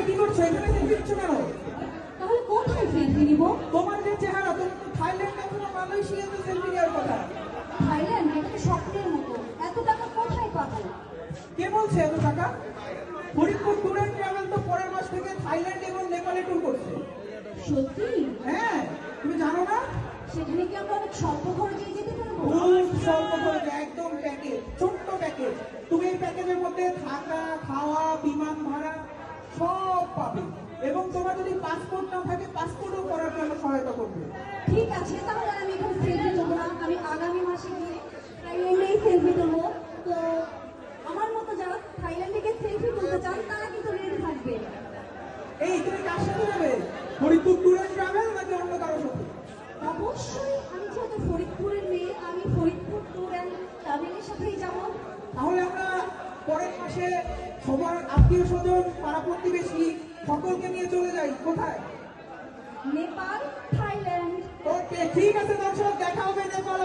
এখানে কি করছো? এখানে সেলফি নিচ্ছ কেন? তাহলে কোথায় সেলফি নিব? তোমার যে চেহারা, তুমি তো থাইল্যান্ড অথবা মালয়েশিয়াতে সেলফি নেওয়ার কথা। থাইল্যান্ড, এটা তো স্বপ্নের মতো। এত টাকা কোথায় পাবো? কে বলছে এত টাকা? ফরিদপুর ট্যুর অ্যান্ড ট্রাভেল তো পরের মাস থেকে থাইল্যান্ড এবং নেপালে ট্যুর করছে। সত্যি? হ্যাঁ, তুমি জানো না? সেখানে কি আমরা অনেক স্বল্প খরচে যেতে পারবো? খুব স্বল্প খরচে, একদম প্যাকেজ, ছোট্ট প্যাকেজ। তুমি এই প্যাকেজের মধ্যে থাকা, খাওয়া, বিমান ভাড়া সব পাবে, এবং তোমার যদি পাসপোর্ট না থাকে পাসপোর্টও করার জন্য সহায়তা করবে। ঠিক আছে, তাহলে আমি এখন সেলফি তুলবো না। আমি আগামী মাসে গিয়ে থাইল্যান্ডেই সেলফি তুলবো। তো আমার মতো যারা থাইল্যান্ডে গিয়ে সেলফি তুলতে চান তারা কিন্তু রেডি থাকবে। এই তুমি কার সাথে যাবে? ফরিদপুর ট্যুর অ্যান্ড ট্রাভেল নাকি অন্য কারোর সাথে? অবশ্যই, আমি যেহেতু ফরিদপুরের মেয়ে, আমি ফরিদপুর ট্যুর অ্যান্ড ট্রাভেলের সাথেই যাবো। তাহলে আমরা পরের মাসে সবার আত্মীয় স্বজন, পাড়া প্রতিবেশী সকলকে নিয়ে চলে যাই। কোথায়? নেপাল, থাইল্যান্ড। ওকে, ঠিক আছে দর্শক, দেখা হবে নেপাল।